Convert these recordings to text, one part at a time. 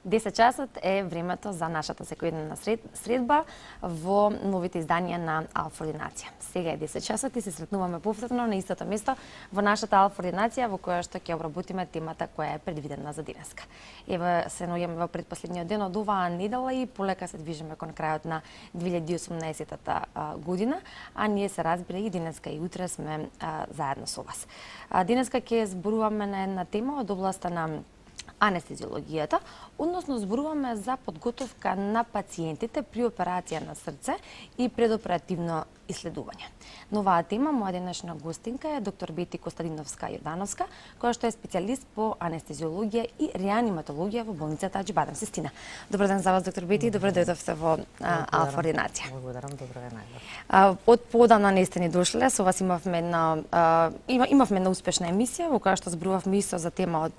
10 часот е времето за нашата секојдневна средба во новите изданија на Алфа Ординација. Сега е 10 часот и се сретнуваме повторно на истото место во нашата Алфа Ординација во која што ќе обработиме темата која е предвидена за денеска. Еве се наоѓаме во предпоследниот ден од оваа недела и полека се движиме кон крајот на 2018 година, а ние се разбира и денеска и утре сме заедно со вас. Денеска ќе зборуваме на една тема од областа на анестезиологијата, односно зборуваме за подготовка на пациентите при операција на срце и предоперативно иследување. На оваа тема моја денешна гостинка е доктор Бети Костадиновска-Јордановска, која што е специјалист по анестезиологија и реаниматологија во болницата Аџибадем Систина. Добар ден за вас, доктор Бети, добро дојдовте во Алфа Ординација. Благодарам, добро ве најдов. Од поодамна не сте ни дошле, со вас имавме една успешна емисија во која што зборувавме исто за тема од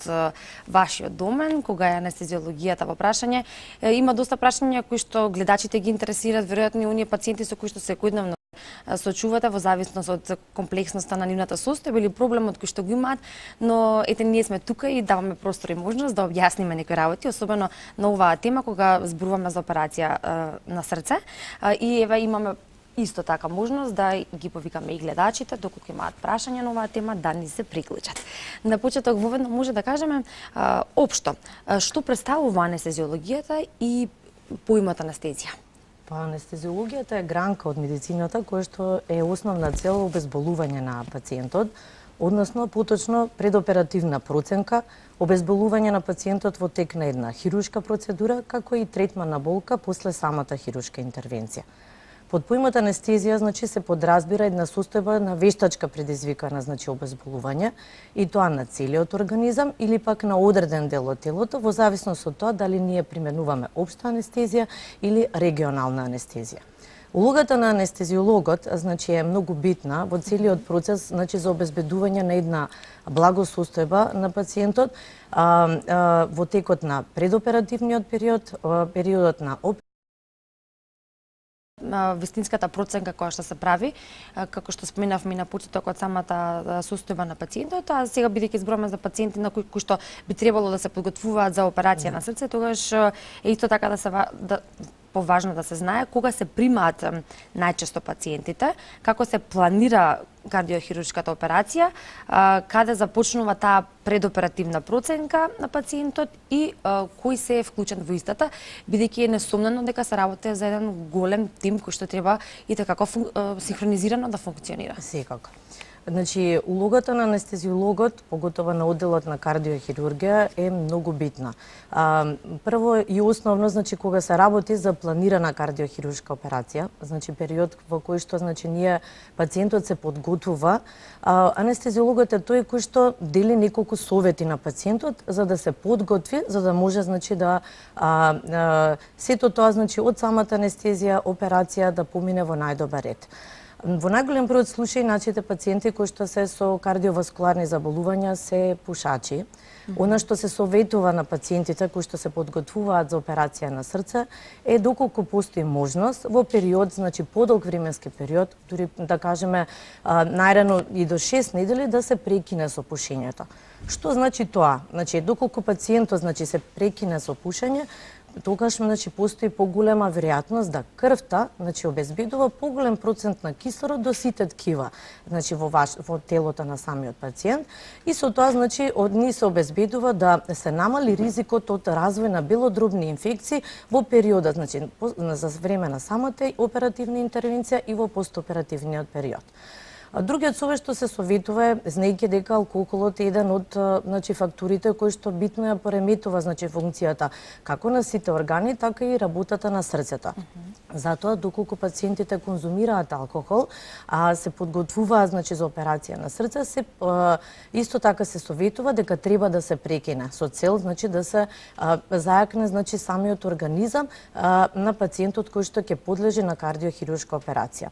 вашиот домен, кога е анестезиологијата во прашање. Има доста прашања кои што гледачите ги интересираат, веројатно и оние пациенти со кои што секојдневно сочувате во зависност од комплексноста на нивната состојба или проблемот кој што го имаат, но ете ние сме тука и даваме простор и можност да објасниме некои работи, особено на оваа тема кога зборуваме за операција на срце. И еве имаме исто така можност да ги повикаме и гледачите доколку имаат прашања на оваа тема да ни се приклучат. На почеток воведно може да кажеме општо што представува анестезиологијата и поимот анестезија. Анестезиологијата е гранка од медицината која што е основна цел обезболување на пациентот, односно поточно предоперативна проценка, обезболување на пациентот во тек на една хируршка процедура, како и третман на болка после самата хируршка интервенција. Под поимот анестезија се подразбира една состојба на вештачка предизвикана обезболување и тоа на целиот организам или пак на одреден дел од телото во зависност од тоа дали ние применуваме општа анестезија или регионална анестезија. Улогата на анестезиологот е многу битна во целиот процес за обезбедување на една благосостојба на пациентот во текот на предоперативниот период, периодот на вистинската проценка која што се прави, како што споменавме на почеток од самата состојба на пациентот, а сега бидејќи зборуваме за пациенти на кои што би требало да се подготвуваат за операција на срце, тогаш е исто така поважно да се знае кога се примаат најчесто пациентите, како се планира кардиохируршката операција, каде започнува таа предоперативна проценка на пациентот и кој се е вклучен во истата, бидејќи е несомнено дека се работи за еден голем тим кој што треба и така синхронизирано да функционира. Секако. Улогата на анестезиологот, поготово на одделот на кардиохирургија, е многу битна. Прво и основно, кога се работи за планирана кардиохируршка операција, период во кој што ние пациентот се подготвува, анестезиологот е тој кој што дели неколку совети на пациентот за да се подготви, за да може да сето тоа од самата анестезија, операција да помине во најдобар ред. Во најголем број од случаи, нашите пациенти кои што се со кардиоваскуларни заболувања се пушачи. Она што се советува на пациентите кои што се подготвуваат за операција на срце е доколку постои можност во период, подолг временски период, дури да кажеме најрано и до 6 недели да се прекине со пушењето. Што значи тоа? Доколку пациентот се прекине со пушење, тогаш постои поголема веројатност да крвта обезбедува поголем процент на кислород до сите ткива во телото на самиот пациент и со тоа од ни се обезбедува да се намали ризикот од развој на белодробни инфекции во периодот за време на самата оперативна интервенција и во постоперативниот период. Другиот совет што се советува е, знаејќи дека алкохолот е еден од факторите кои што битно ја пореметува функцијата како на сите органи, така и работата на срцето. Затоа доколку пациентите конзумираат алкохол, а се подготвуваат за операција на срце, исто така се советува дека треба да се прекине со цел да се зајакне самиот организам на пациентот кој што ќе подлежи на кардиохируршка операција.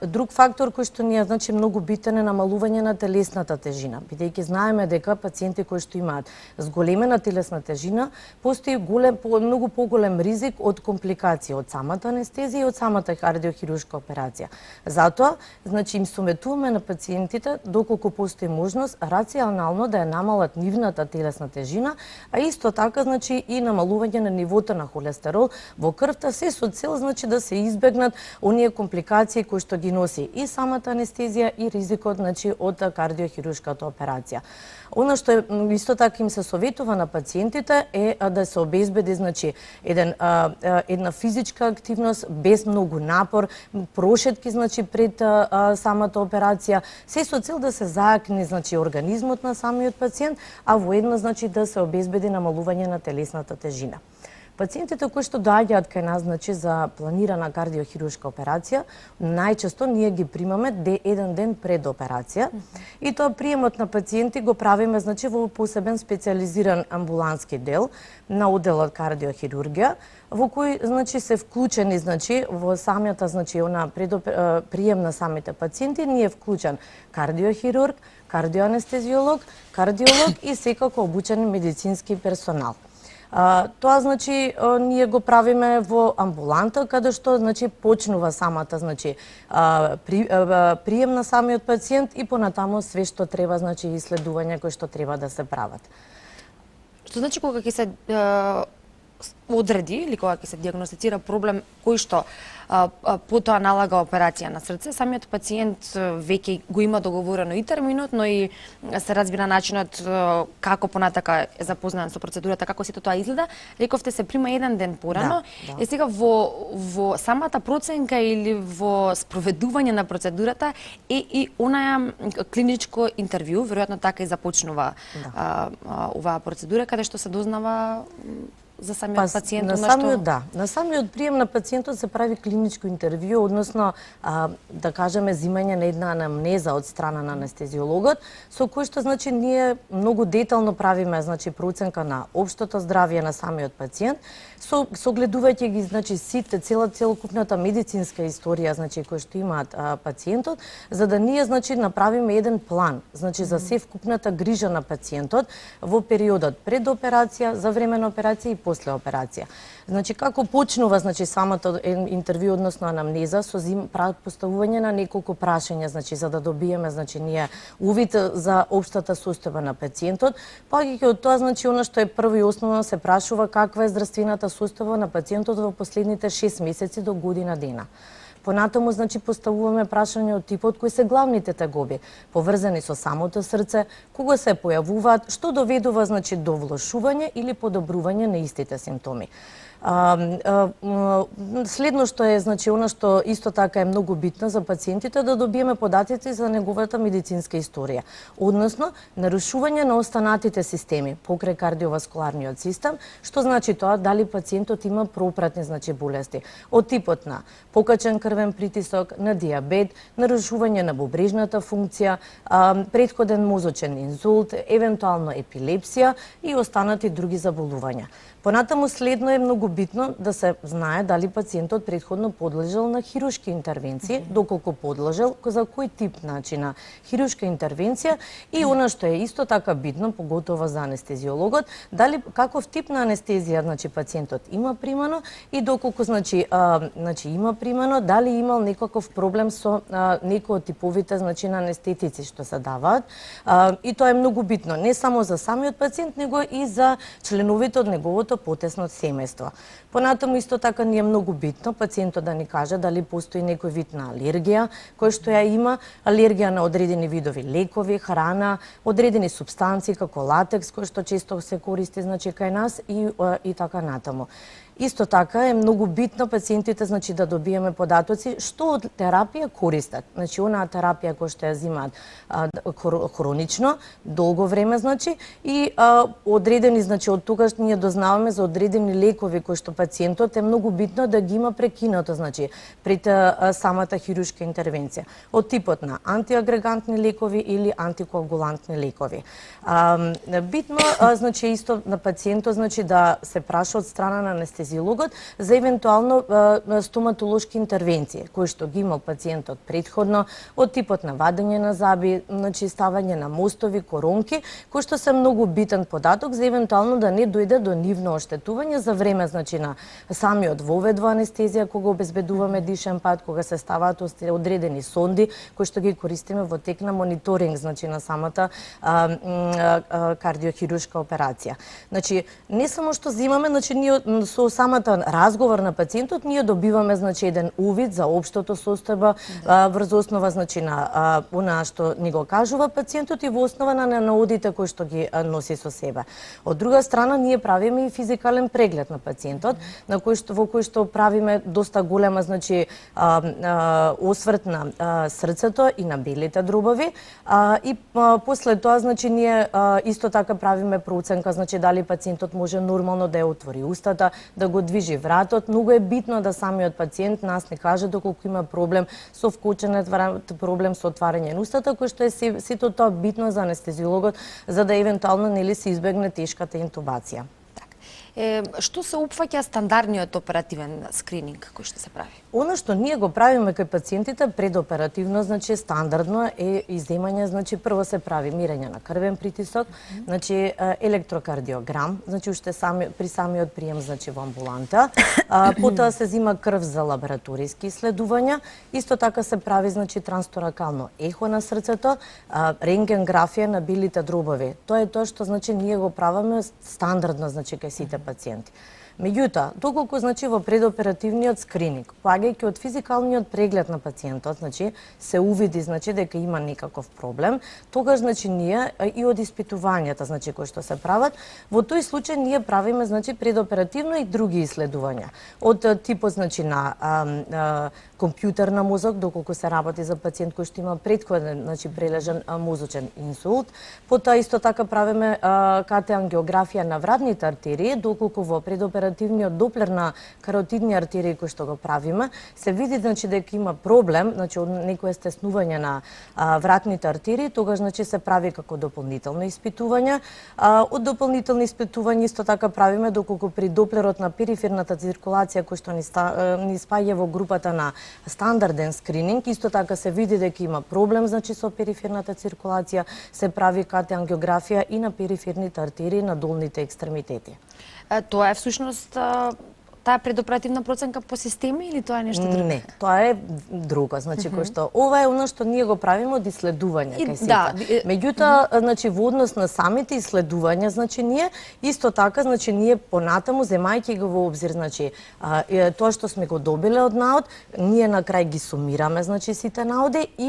Друг фактор кој што ни е значи многу битен е намалување на телесната тежина, бидејќи знаеме дека пациенти кои што имаат зголемена телесна тежина постои многу поголем ризик од компликации од самата анестезија и од самата кардиохируршка операција. Затоа, значи им советуваме на пациентите доколку постои можност рационално да ја намалат нивната телесна тежина, а исто така значи и намалување на нивото на холестерол во крвта, се со цел значи да се избегнат оние компликации кои што ги носи и самата анестезија и ризикот значи од кардиохируршката операција. Она што исто така им се советува на пациентите е да се обезбеди значи една физичка активност без многу напор, прошетки значи пред самата операција, се со цел да се заакни значи организмот на самиот пациент, а воедно значи да се обезбеди намалување на телесната тежина. Пациентите кои што доаѓаат кај нас значи за планирана кардиохируршка операција, најчесто ние ги примаме еден ден пред операција и тоа приемот на пациенти го правиме значи во посебен специализиран амбулантски дел на одделот кардиохирургија, во кој значи се вклучени значи во самата значи прием на самите пациенти ни е вклучен кардиохирург, кардиоанестезиолог, кардиолог и секако обучен медицински персонал. Тоа значи ние го правиме во амбуланта каде што значи почнува самата значи прием на самиот пациент и понатамо све што треба значи исследувања кои што треба да се прават. Што значи кога ќе се одреди или кога ќе се дијагностицира проблем кој што потоа налага операција на срце, самиот пациент веќе го има договорено и терминот, но и се разбира начинот како понатака е запознаен со процедурата, како сето тоа изгледа. Рековте се прима еден ден порано. Да. Сега во самата проценка или во спроведување на процедурата е и онаја клиничко интервју, веројатно така и започнува оваа процедура каде што се дознава за самиот пациент, на самиот прием на пациентот се прави клиничко интервју, односно да кажеме земање на една анамнеза од страна на анестезиологот, со кој што значи ние многу детално правиме значи проценка на општото здравје на самиот пациент, согледувајќи ги значи сите целокупната медицинска историја значи кој што имаат пациентот, за да ние значи направиме еден план значи за севкупната грижа на пациентот во периодот пред операција, за време на операција и после операција. Значи како почнува значи самото интервју односно анамнеза со поставување на неколку прашања значи за да добиеме значи ние увид за општата состојба на пациентот, паѓајќи од тоа значи она што е прво и основно се прашува каква е здравствената состојба на пациентот во последните 6 месеци до година дена. Понатаму значи поставуваме прашања од типот кои се главните тегоби, поврзани со самото срце, кога се појавуваат, што доведува значи до влошување или подобрување на истите симптоми. Следно што е значи она што исто така е многу битно за пациентите да добиеме податици за неговата медицинска историја, односно нарушување на останатите системи покрај кардиоваскуларниот систем, што значи тоа дали пациентот има пропратни значи болести од типот на покачен крвен притисок, на диабет, нарушување на бубрежната функција, претходен мозочен инсулт, евентуално епилепсија и останати други заболувања. Понатаму следно е многу битно да се знае дали пациентот претходно подлежал на хируршки интервенции, доколку подлежал, за кој тип на хируршка интервенција и она што е исто така битно, поготово за анестезиологот, дали каков тип на анестезија значи пациентот има примано и доколку значи има примано, дали имал некаков проблем со некој од типовите значи на анестетици што се даваат. И тоа е многу битно, не само за самиот пациент, него и за членовите од неговото потесно семејство. Понатаму исто така ни е многу битно пациентот да ни каже дали постои некој вид на алергија кој што ја има, алергија на одредени видови лекови, храна, одредени супстанции како латекс кој што често се користи значи кај нас и така натаму. Исто така е многу битно пациентите значи да добиеме податоци што од терапија користат. Значи онаа терапија која што ја земаат хронично, долго време значи и одредени значи од тогаш ние дознаваме за одредени лекови кои што пациентот е многу битно да ги има прекинато значи пред самата хируршка интервенција од типот на антиагрегантни лекови или антикоагулантни лекови. Битно значи исто на пациентот значи да се праша од страна на анестезиолог анестезиологот за евентуално стоматолошки интервенции кои што ги имал пациентот претходно, од типот на вадење на зъби, значи ставање на мостови, коронки, кои што се многу битен податок за евентуално да не дојде до нивно оштетување за време значи на самиот вовед во анестезија кога обезбедуваме дишен пат, кога се ставаат одредени сонди кои што ги користиме во тек на мониторинг значи на самата кардиохируршка операција. Значи не само што земаме, значи ние со самата разговор на пациентот ние добиваме значи еден увид за општото состојба врз основа значи на она што ни го кажува пациентот и во основа на наудите кои што ги носи со себе. Од друга страна ние правиме и физикален преглед на пациентот, на во кој што правиме доста голема значи осврт на срцето и на белите дробови и после тоа значи ние исто така правиме проценка значи дали пациентот може нормално да ја отвори устата, да го движи вратот. Многу е битно да самиот пациент нас не каже доколку има проблем со вкочене, проблем со отварање на устата, кој што е сето тоа битно за анестезиологот за да евентуално нели се избегне тешката интубација. Што се опфаќа стандардниот оперативен скрининг кој што се прави? Оно што ние го правиме кај пациентите предоперативно, значи стандардно е иземање, значи прво се прави мирење на крвен притисок, значи електрокардиограм, значи уште при самиот прием значи во амбуланта, потоа се зема крв за лабораториски исследувања, исто така се прави значи трансторакално ехо на срцето, рентгенграфија на белите дробови. Тоа е тоа што значи ние го правиме стандардно значи кај сите пациенти. Меѓутоа, доколку значи во предоперативниот скрининг, поаѓајќи од физикалниот преглед на пациентот, значи се увиди значи дека има некаков проблем, тогаш значи ние и од испитувањата значи кои што се прават, во тој случај ние правиме значи предоперативно и други исследувања. Од типот значи на компјутер на мозок, доколку се работи за пациент кој што има претходен значи прележен мозочен инсулт, потоа исто така правиме КТ ангиографија на вратните артерии, доколку во предоперативниот доплер на каротидни артерии кој што го правиме, се види значи дека има проблем, значи од некое стеснување на вратните артерии, тогаш значи се прави како дополнително испитување. Од дополнителни испитувања исто така правиме доколку при доплерот на периферната циркулација кој што ни спаѓа во групата на стандарден скрининг, исто така се види дека има проблем значи со периферната циркулација, се прави КТ ангиографија и на периферните артерии на долните екстремитети. Тоа е всушност таа предоперативна проценка по системи или тоа е нешто друго? Не, тоа е друго, значи кој што ова е оно што ние го правиме од исследување кај сите. Меѓутоа, значи во однос на самите исследувања, значи ние исто така, значи ние понатаму земајќи го во обзир, значи тоа што сме го добиле од наод, ние на крај ги сумираме, значи сите наоди и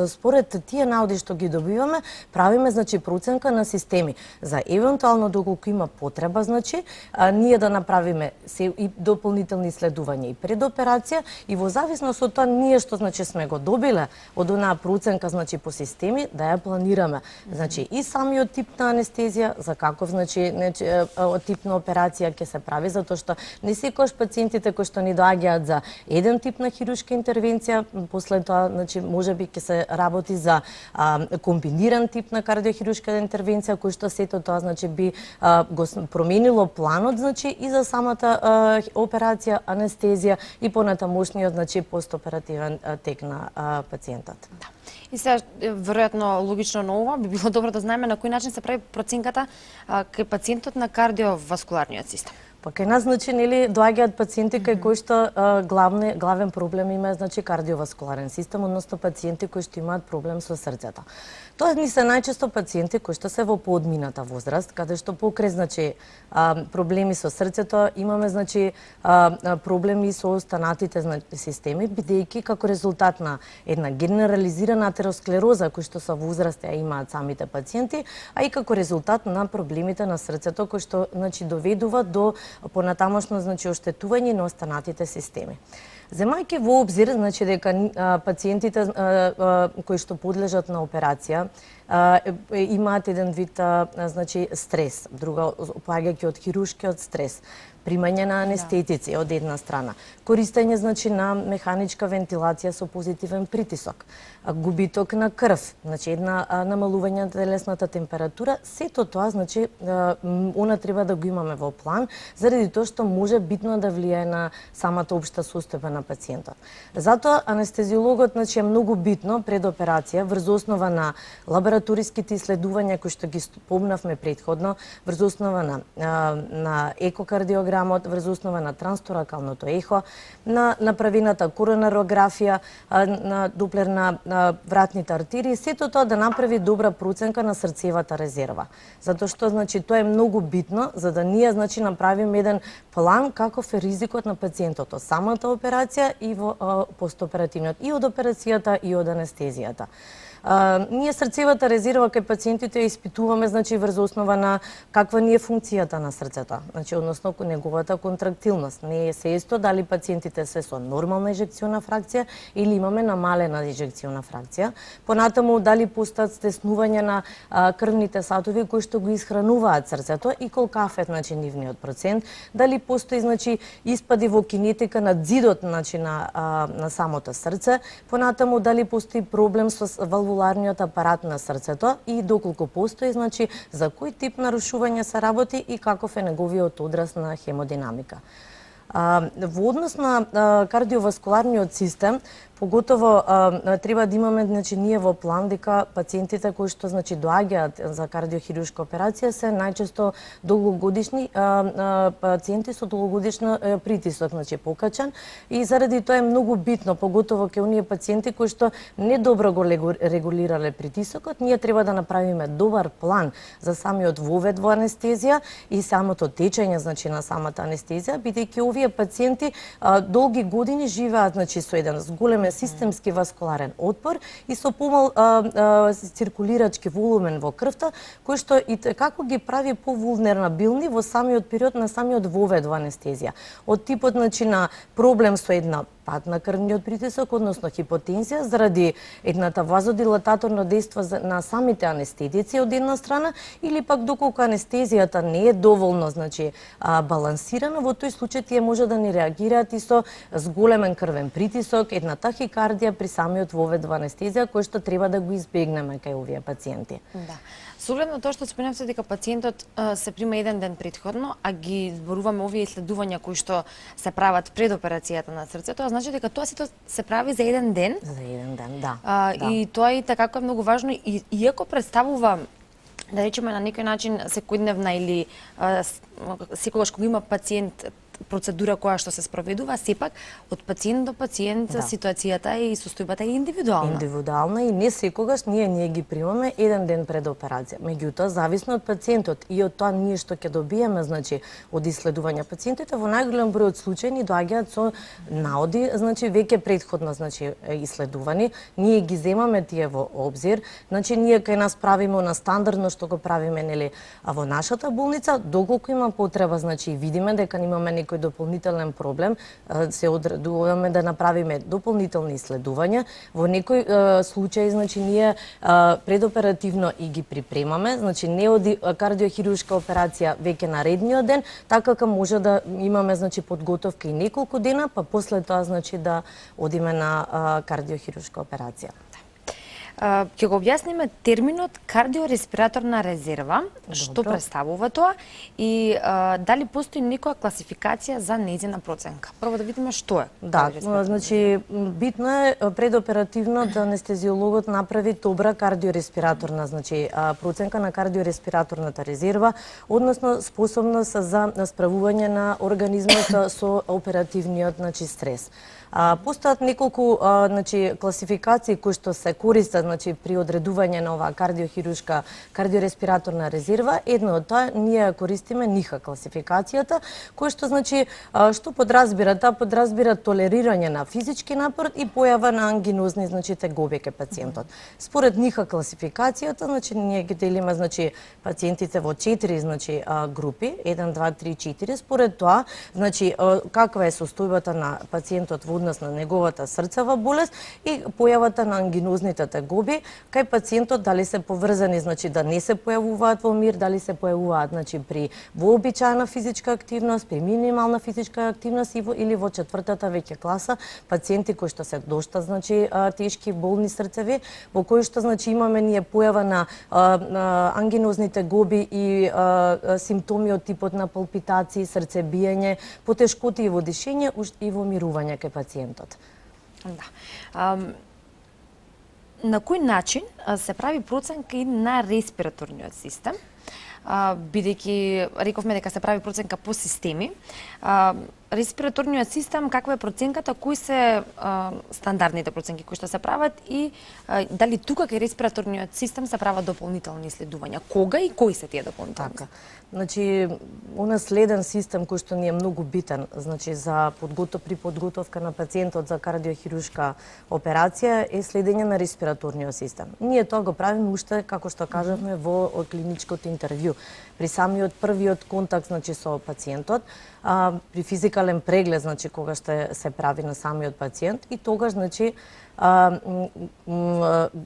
според тие наоди што ги добиваме, правиме значи проценка на системи за евентуално доколку има потреба, значи ние да направиме и дополнителни исследувања и пред операција и во зависност од тоа ние што значи сме го добиле од онаа проценка значи по системи да ја планираме. Значи и самиот тип на анестезија за каков значи тип на операција ќе се прави, затоа што не секогаш пациентите кои што ни доаѓаат за еден тип на хируршка интервенција, после тоа значи можеби ќе се работи за комбиниран тип на кардиохируршка интервенција кој што сето тоа значи би го променило планот значи и за самата операција, анестезија и понатамошниот значи постоперативен тек на пациентот. Да. И сега веројатно логично на ова би било добро да знаеме на кој начин се прави проценката кај пациентот на кардиоваскуларниот систем. Па кај нас значи нели доаѓаат пациенти кај кои што главен проблем има значи кардиоваскуларен систем, односно пациенти кои што имаат проблем со срцето. Тоа ни се најчесто пациенти кои што се во поодмината возраст, каде што покрај значи проблеми со срцето имаме значи проблеми со останатите значи системи, бидејќи како резултат на една генерализирана атеросклероза кои што со возраст ја имаат самите пациенти, а и како резултат на проблемите на срцето кои што значи доведуваат до понатамошно значи оштетување на останатите системи. Земајќи во обзир значи дека пациентите кои што подлежат на операција имаат еден вид значи стрес, друга поаѓајќи од хируршкиот стрес. примање на анестетици од една страна, користење значи на механичка вентилација со позитивен притисок, губиток на крв, значи една намалување на телесната температура, сето тоа значи она треба да го имаме во план, заради тоа што може битно да влијае на самата општа состојба на пациентот. Затоа анестезиологот значи е многу битно пред операција врз основа на лабораториските исследувања кои што ги спомнавме претходно, врз основа на екокардиограмот, врз основа на трансторакалното ехо, на направената коронарографија, на доплер на вратните артерии, сето тоа да направи добра проценка на срцевата резерва. Затоа што значи тоа е многу битно за да ние значи направиме еден план каков е ризикот на пациентот од самата операција и во постоперативниот и од операцијата и од анестезијата. Ние срцевата резерва кај пациентите испитуваме значи врз основа на каква ни е функцијата на срцето, значи односно неговата контрактилност. Не е се исто дали пациентите се со нормална ежекциона фракција или имаме намалена ежекциона фракција. Понатаму дали постојат стеснување на крвните сатови кои што го исхрануваат срцето и колкав е значи нивниот процент, дали постои значи испади во кинетика на ѕидот значи на самото срце, понатаму дали постои проблем со валвуларниот апарат на срцето и доколку постои, значи за кој тип нарушување се работи и каков е неговиот одраз на хемодинамика. Во однос на кардиоваскуларниот систем, поготово треба да имаме значи ние во план дека пациентите кои што значи доаѓаат за кардиохируршка операција се најчесто долгогодишни пациенти со долгогодишен притисок, значи покачен, и заради тоа е многу битно, поготово кај оние пациенти кои што недобро го регулирале притисокот, ние треба да направиме добар план за самиот вовед во анестезија и самото течење значи на самата анестезија, бидејќи овие пациенти долги години живеат значи со еден голем системски васкуларен отпор и со помал циркулирачки волумен во крвта, кој што и како ги прави повулнерабилни во самиот период на самиот вовед во анестезија. Од типот значи на проблем со една пад на крвниот притисок, односно хипотензија, заради едната вазодилататорно дејство на самите анестетици од една страна, или пак доколку анестезијата не е доволно значи балансирана, во тој случај тие може да ни реагираат и со зголемен крвен притисок, една тахикардија при самиот вовед во анестезија, кој што треба да го избегнеме кај овие пациенти. Да. Со оглед на тоа што спомнавте дека пациентот се прима еден ден претходно, а ги зборуваме овие исследувања кои што се прават пред операцијата на срцето, значи дека тоа сето се прави за еден ден. За еден ден, да. И тоа и така е многу важно, и иако представува да речеме на некој начин секојдневна или секогаш кога има пациент процедура која што се спроведува, сепак од пациент до пациент ситуацијата и состојбата е индивидуална. Индивидуална и не секогаш ние ги примаме еден ден пред операција. Меѓутоа, зависно од пациентот и од тоа ние што ќе добиеме, значи, од исследувања пациентите, во најголем број од случаи ни доаѓаат со наоди, значи веќе претходно, значи, исследувани. Ние ги земаме тие во обзир. Значи ние кај нас правиме на стандардно што го правиме, нели, во нашата болница, доколку има потреба, значи видиме дека имаме некој дополнителен проблем, се одредуваме да направиме дополнителни исследувања. Во некој случај, значи, ние предоперативно и ги припремаме, значи не оди кардиохируршка операција веќе наредниот ден, така може да имаме, значи, подготовка и неколку дена, па после тоа, значи, да одиме на кардиохируршка операција. Ќе го објасниме терминот кардиореспираторна резерва, што представува тоа и дали постои некоја класификација за нејзина проценка. Прво да видиме што е. Да, значи битно е предоперативно да анестезиологот направи добра кардиореспираторна, значи проценка на кардиореспираторната резерва, односно способност за справување на организмот со оперативниот, значи, стрес. Постојат неколку значи класификации кои што се користат, значи, при одредување на оваа кардиореспираторна резерва. Едно од тоа ние користиме НИХА класификацијата, кој што значи што подразбира? Таа подразбира толерирање на физички напор и појава на ангинозни, значи, тегоби кај пациентот. Според НИХА класификацијата, значи ние ги делиме, значи, пациентите во 4, значи, групи, 1, 2, 3, 4. Според тоа, значи, каква е состојбата на пациентот во однос на неговата срцева болест и појавата на ангинозните тегоби кај пациентот, дали се поврзани, значи да не се појавуваат во мир, дали се појавуваат значи при вообичаена физичка активност, при минимална физичка активност или во четвртата веќе класа пациенти кои што се дошта значи тешки болни срцеви, во кои што значи имаме ние појава на ангинозни тегоби и симптоми од типот на палпитации, срцебиење, потешкоти и во дишење и во мирување кај пациентот. Да. На кој начин се прави проценка и на респираторниот систем? Бидејќи рековме дека се прави проценка по системи, респираторниот систем, каква е проценката, кои се стандардните проценки кои што се прават и дали тука кај респираторниот систем се прават дополнителни исследувања? Кога и кои се тие дополнителни? Така. Значи, следен систем кој што ни е многу битен, значи за при подготовка на пациентот за кардиохируршка операција е следење на респираторниот систем. Ние тоа го правиме уште, како што кажавме, во клиничкото интервју. При самиот првиот контакт значи со пациентот, при физикален преглед, значи кога што се прави на самиот пациент и тогаш значи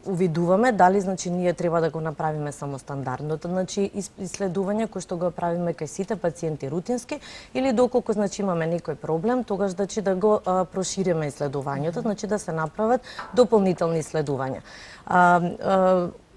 увидуваме дали значи ние треба да го направиме само стандардното значи исследување кој што го правиме кај сите пациенти рутински или доколку значи имаме некој проблем, тогаш значи да го прошириме исследувањето, значи да се направат дополнителни исследувања.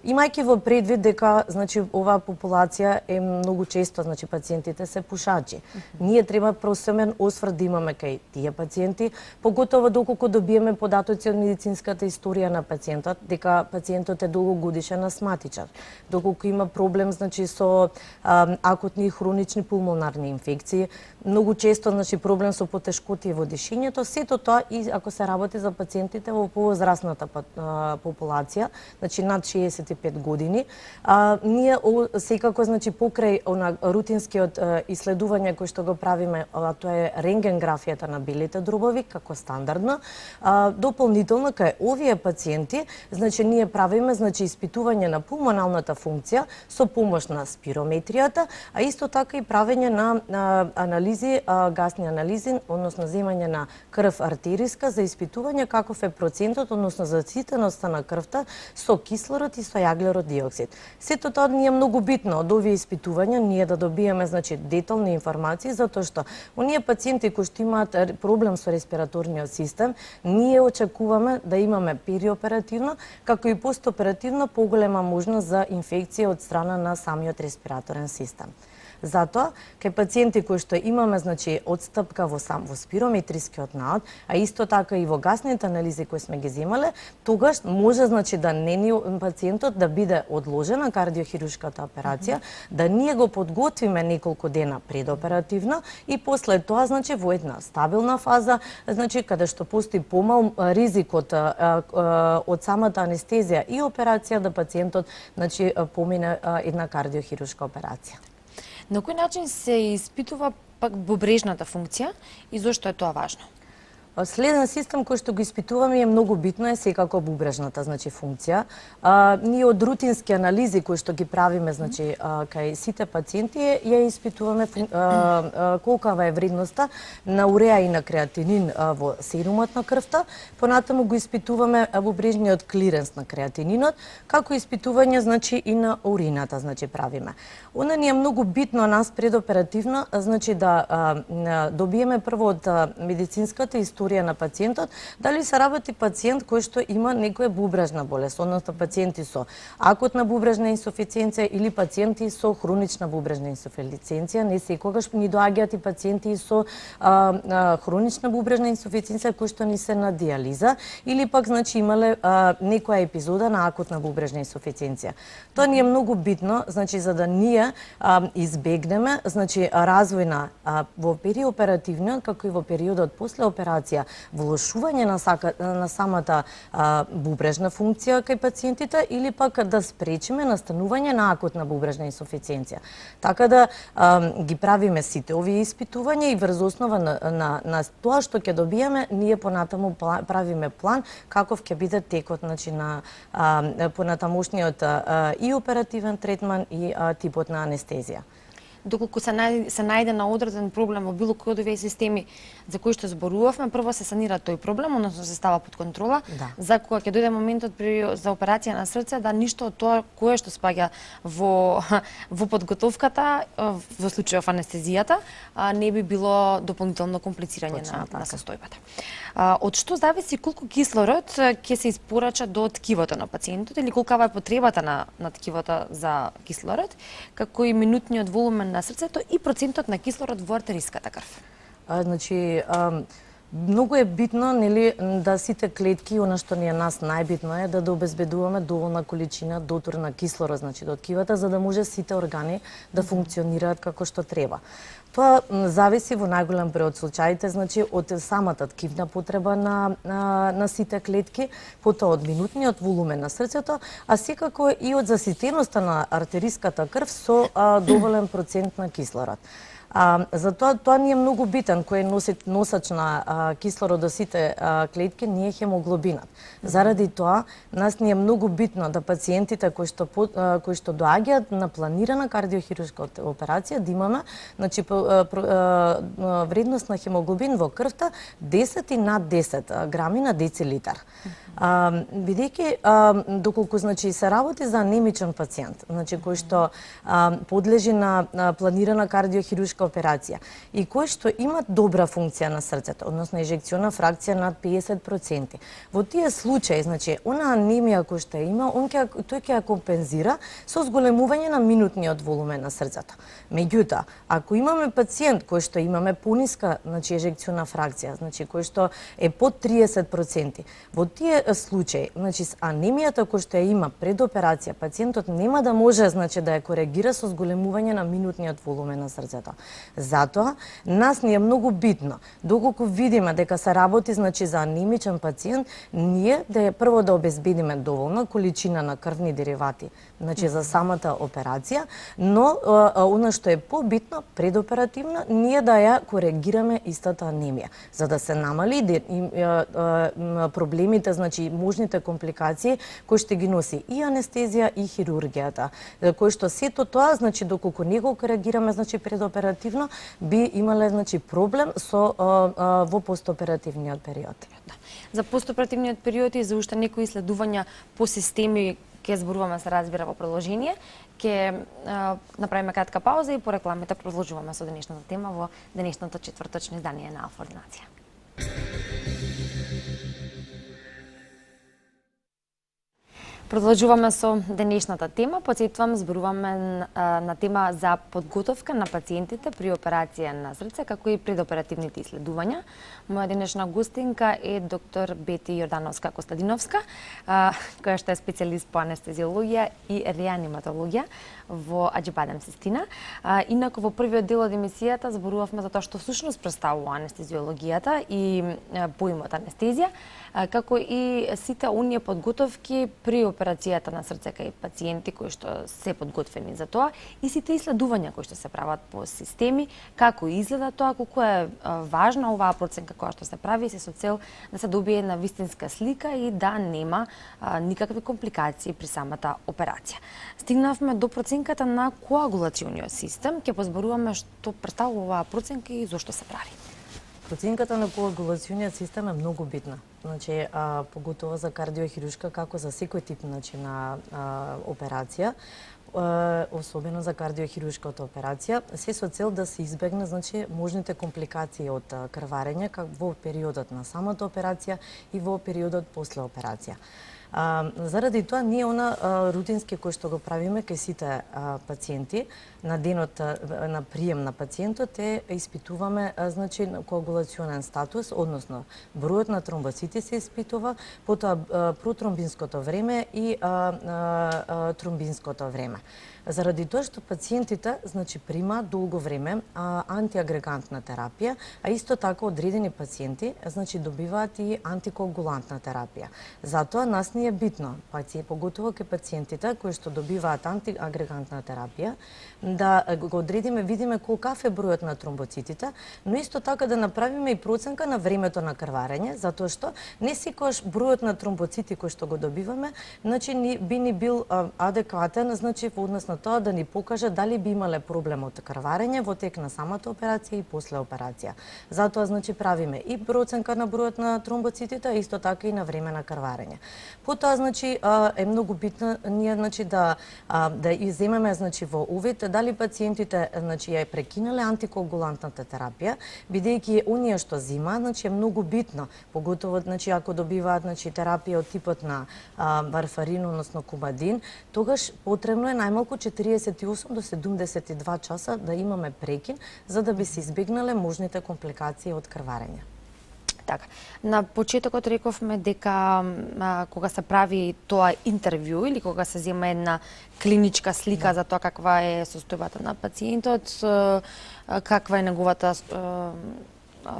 Имајќи во предвид дека значи оваа популација е многу често значи пациентите се пушачи. Ние треба просемен осврт да имаме кај тие пациенти, поготово доколку добиеме податоци од медицинската историја на пациентот дека пациентот е долгогодишен астматичар, доколку има проблем значи со акутни и хронични пулмонарни инфекции, многу често значи проблем со потешкоти во дишењето, сето тоа и ако се работи за пациентите во повозрасната популација, значи над 65 години, ние секако значи покрај рутинскиот исследување кој што го правиме, тоа е рентгенграфијата на белите дробови како стандардно, дополнително кај овие пациенти, значи ние правиме значи испитување на пулмоналната функција со помош на спирометријата, а исто така и правење на анализи, гасни анализи, односно земање на крв артериска за испитување каков е процентот, односно заситеноста на крвта со кислород и со јаглерод диоксид. Сето тоа ни е многу битно од овие испитувања ние да добиеме значи детални информации затоа што оние пациенти кои што имаат проблем со респираторниот систем, ние очекуваме да имаме периоперативно како и постоперативно поголема можност за инфекција од страна на самиот респираторен систем. Затоа, кај пациенти кои што имаме значи отстапка во спирометрискиот наод, а исто така и во гасните анализи кои сме ги земале, тогаш може значи да пациентот да биде одложена кардиохируршката операција, да ние го подготвиме неколку дена предоперативно и после тоа значи во една стабилна фаза, значи каде што постои помал ризик од самата анестезија и операција да пациентот значи помине една кардиохируршка операција. На кој начин се испитува пак бубрежната функција и зошто е тоа важно? Следен систем кој што го испитуваме е многу битно е секако бубрежната значи функција. Ние од рутински анализи кои што ги правиме значи кај сите пациенти ја испитуваме колкава е вредноста на уреа и на креатинин во серумот на крвта, понатаму го испитуваме бубрежниот клиренс на креатининот, како испитување значи и на урината значи правиме. Она ни е многу битно нас предоперативно значи да добиеме прво од медицинската историја на пациентот, дали се работи пациент кој што има некоја бубрежна болест, односно пациенти со акутна бубрежна инсуфициенција или пациенти со хронична бубрежна инсуфициенција, не секогаш ни доаѓаат и пациенти со хронична бубрежна инсуфициенција кои што ни се на диализа или пак значи имале некоја епизода на акутна бубрежна инсуфициенција. Тоа ни е многу битно, значи за да ние избегнеме значи развој на во периоперативниот како и во периодот после операција влошување на самата бубрежна функција кај пациентите или пак да спречиме настанување на акутна бубрежна инсуфициенција. Така да ги правиме сите овие испитувања и врз основа на тоа што ќе добиеме, ние понатаму правиме план каков ќе биде текот значи на понатамошниот и оперативен третман и типот на анестезија. доколку се најде на одреден проблем во било кој од овие системи за кои што зборувавме, прво се санира тој проблем, односно се става под контрола, за кога ќе дојде моментот за операција на срце, да ништо од тоа кое што спаѓа во подготовката, во случајов анестезијата, не би било дополнително комплицирање на состојбата. Од што зависи колку кислород ќе се испорача до ткивото на пациентот или колкава е потребата на ткивото за кислород, како и минутниот волумен на срцето и процентот на кислород во артериската крв? Значи, многу е битно, нели, да сите клетки, она што ни е нас најбитно е да обезбедуваме доволна количина дотур на кислород, значи до ткивата, за да може сите органи да функционираат како што треба. Тоа зависи во најголем број од случаите, значи од самата ткивна потреба на сите клетки, потоа од минутниот волумен на срцето, а секако и од заситеноста на артериската крв со доволен процент на кислород. Затоа тоа ни е многу битен, кој е носач на кислород до сите клетки, не е хемоглобинот. Заради тоа, нас ни е многу битно да пациентите кои што доаѓаат на планирана кардиохируршка операција, да имаме, значи, вредност на хемоглобин во крвта 10 и над 10 грами на децилитар. Бидејќи доколку, значи, се работи за анемичен пациент, значи кој што подлежи на планирана кардиохируршка операција и кои што имат добра функција на срцето, односно ежекциона фракција над 50%. Во тие случаи, значи, она анемија која што има, тој ќе ја компензира со зголемување на минутниот волумен на срцето. Меѓутоа, ако имаме пациент кој што имаме пониска, значи, ежекциона фракција, значи кој што е под 30%, во тие случаи, значи, анемијата која што ја има пред операција, пациентот нема да може, значи, да ја коригира со зголемување на минутниот волумен на срцето. Затоа, нас ни е многу битно, доколку видиме дека се работи, значи, за анемичен пациент, ние прво да обезбедиме доволна количина на крвни деривати, значи, за самата операција, но она што е побитно, предоперативно, ние да ја коригираме истата анемија, за да се намали проблемите, значи, можните компликации кои што ги носи и анестезија и хирургијата, кои што сето тоа, значи, доколку не го коригираме, значи, предоперативно, би имале, значи, проблем во постоперативниот период. За постоперативниот период и за уште некои исследувања по системи ќе зборуваме, се разбира, во продолжение, ќе направиме кратка пауза и по рекламите продолжуваме со денешната тема во денешното четврточно издание на Алфа Ординација. Продолжуваме со денешната тема. Потсетувам, зборуваме на тема за подготовка на пациентите при операција на срце, како и предоперативните исследувања. Моја денешна гостинка е доктор Бети Јордановска-Костадиновска, која што е специјалист по анестезиологија и реаниматологија во Аџибадем Систина. Инаку во првиот дел од емисијата зборувавме за тоа што всушност представува анестезиологијата и поимот анестезија, како и сите оние подготовки при операцијата на срце кај пациенти кои што се подготвени за тоа и сите исследувања кои што се прават по системи, како изгледа тоа, колку е важна оваа проценка која што се прави, се со цел да се добие една вистинска слика и да нема никакви компликации при самата операција. Стигнавме до проценката на коагулациониот систем, ќе позборуваме што представува оваа проценка и зошто се прави. Проценката на коагулациониот систем е многу битна. Значи, поготово за кардиохируршка, како за секој тип, значи, на операција, особено за кардиохируршката операција, се со цел да се избегне, значи, можните компликации од крварење во периодот на самата операција и во периодот после операција. Заради тоа, ние рутински кој што го правиме кај сите пациенти, на денот на прием на пациентот испитуваме, значи, коагулационен статус, односно бројот на тромбоцити се испитува, потоа протромбинското време и тромбинското време. Заради тоа што пациентите, значи, примаат долго време антиагрегантна терапија, а исто така одредени пациенти, значи, добиваат и антикоагулантна терапија. Затоа нас ни е битно, поготово кај пациентите кои што добиваат антиагрегантна терапија, да го одредиме, видиме колкав е бројот на тромбоцитите, но исто така да направиме и проценка на времето на крварење, затоа што не секогаш бројот на тромбоцити кои што го добиваме, значи би ни бил адекватен, значи во однос на тоа да ни покаже дали би имале проблем од крварење во тек на самата операција и после операција. Затоа значи правиме и проценка на бројот на тромбоцитите, исто така и на време на крварење. Потоа значи е многу битно ние значи да иземеме значи во увид дали пациентите значи ја прекинале антикоагулантната терапија, бидејќи оние што земаат значи е многу битно, поготово значи ако добиваат значи терапија од типот на варфарин, односно кумадин, тогаш потребно е најмалку 48 до 72 часа да имаме прекин за да би се избегнале можните компликации од крварење. Така, на почетокот рековме дека кога се прави тоа интервју или кога се зема една клиничка слика за тоа каква е состојбата на пациентот, каква е неговата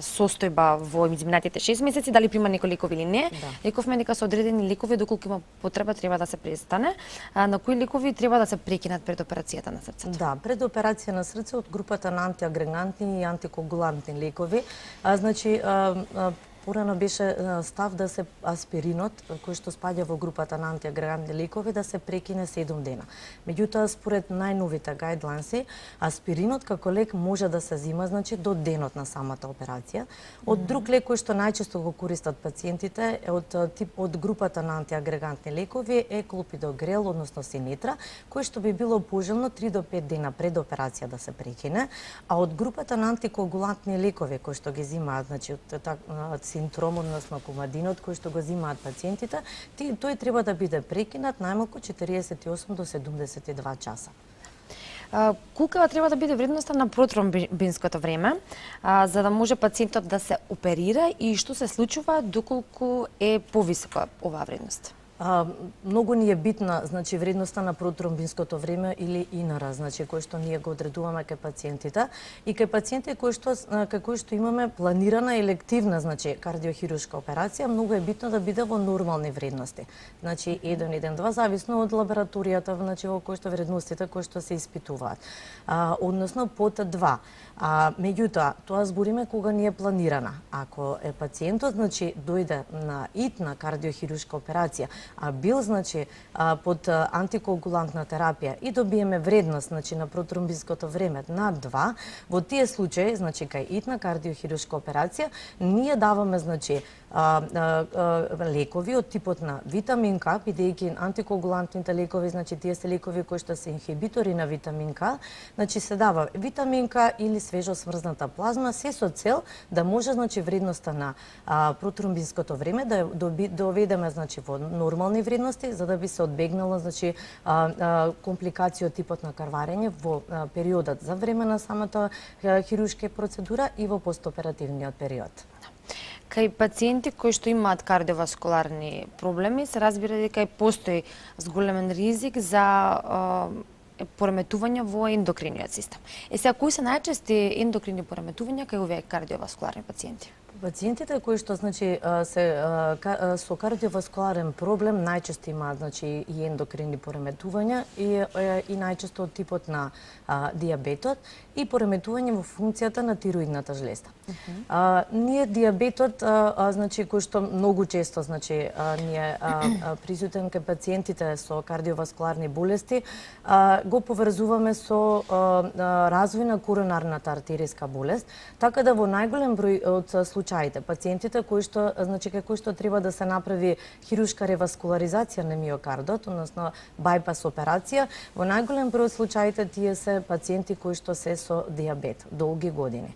состојба во изминатите 6 месеци, дали прима некои лекови или не. Рековме дека со одредени лекови доколку има потреба треба да се престане. На кои лекови треба да се прекинат пред операцијата на срцето? Да, пред операција на срце од групата на антиагрегантни и антикоагулантни лекови, значи порано беше став да се аспиринот, кој што спаѓа во групата на антиагрегантни лекови, да се прекине 7 дена. Меѓутоа, според најновите гајдлайнси, аспиринот како лек може да се зема значи до денот на самата операција. Од друг лек кој што најчесто го користат пациентите од групата на антиагрегантни лекови е клопидогрел, односно синетра, кој што би било пожелно 3 до 5 дена пред операција да се прекине, а од групата на антикоагулантни лекови кои што ги земаат значи од синдром, односно кумадинот, кој што го земаат пациентите, тој треба да биде прекинат најмалку 48 до 72 часа. Колкава треба да биде вредноста на протромбинското време, за да може пациентот да се оперира и што се случува доколку е повисока оваа вредност? Многу ни е битна значи вредноста на протромбинското време или ИНР, значи кој што ние го одредуваме кај пациентите и кај пациенти кои што имаме планирана елективна значи кардиохируршка операција, многу е битно да биде во нормални вредности. Значи 1-1,2 зависно од лабораторијата, значи во кој што вредностите кои што се испитуваат. Односно под 2. Меѓутоа, тоа збориме кога ни е планирана. Ако е пациентот значи дојде на итна кардиохируршка операција, а бил значи под антикоагулантна терапија и добиеме вредност значи на протромбинското време на 2, во тие случаи значи кај итна кардиохируршка операција ние даваме значи лекови од типот на витамин К, бидејќи антикоагулантните лекови значи тие се лекови кои што се инхибитори на витамин К, значи се дава витамин К или свежо смрзната плазма, се со цел да може значи вредноста на протромбинското време да доведеме значи во нормални вредности за да би се одбегнало значи компликации од типот на крварење во периодот за време на самата хируршка процедура и во постоперативниот период. Кај пациенти кои што имаат кардиоваскуларни проблеми, се разбира дека постои зголемен ризик за пореметување во ендокриниот систем. Сега, кои се најчести ендокрини пореметувања кај овие кардиоваскуларни пациенти? Пациентите кои што значи се со кардиоваскуларен проблем најчесто имаат значи и ендокрини пореметувања и најчесто од типот на дијабетот и пореметување во функцијата на тироидната жлезда. Ние дијабетот значи кој што многу често значи ние присутен кај пациентите со кардиоваскуларни болести го поврзуваме со развој на коронарната артеријска болест, така да во најголем број од случаите пациентите кои што значи кај кои што треба да се направи хируршка реваскуларизација на миокардот, односно байпас операција, во најголем број од случаите тие се пациенти кои што се со дијабет долги години.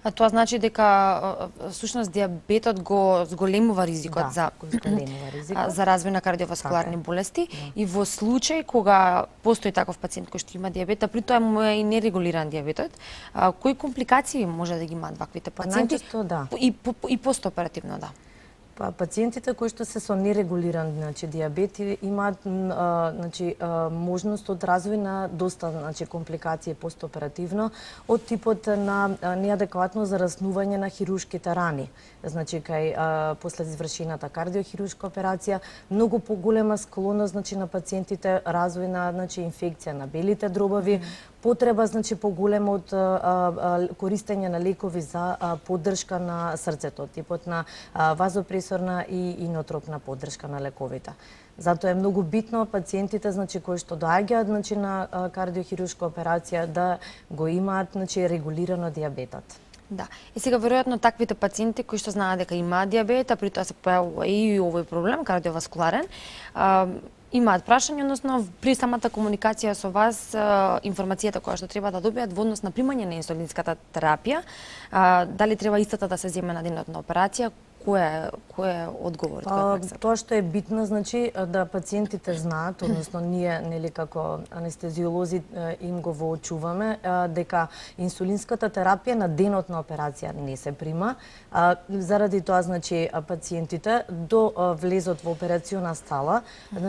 А тоа значи дека всушност дијабетот го зголемува ризикот за развој на кардиоваскуларни болести и во случај кога постои таков пациент кој што има дијабет, а при тоа му е и нерегулиран дијабетот, кои компликации може да ги имаат ваквите пациенти? Најчесто да. И постоперативно да. Пациентите кои што се со нерегулиран диабет имаат можност од развој на доста компликации постоперативно од типот на неадекватно зараснување на хируршките рани. Кај после извршената кардиохируршка операција многу поголема склоност на пациентите развој на инфекција на белите дробови, потреба поголема од користење на лекови за поддршка на срцето, типот на вазопресорна и инотропна поддршка на лековите. Затоа е многу битно пациентите кои што доаѓаат на кардиохируршка операција да го имаат регулирано диабетот. Да. И сега веројатно таквите пациенти кои што знаат дека имаат диабет, а при тоа се појавува и овој проблем кардиоваскуларен, имаат прашање, односно при самата комуникација со вас, информацијата која што треба да добијат во однос на примање на инсулинската терапија, дали треба истата да се земе на денот на операција, кој е одговорот? Тоа што е битно, да пациентите знаат, односно ние нели како анестезиолози им го воочуваме дека инсулинската терапија на денот на операција не се прима. Заради тоа пациентите до влезот во операциона стала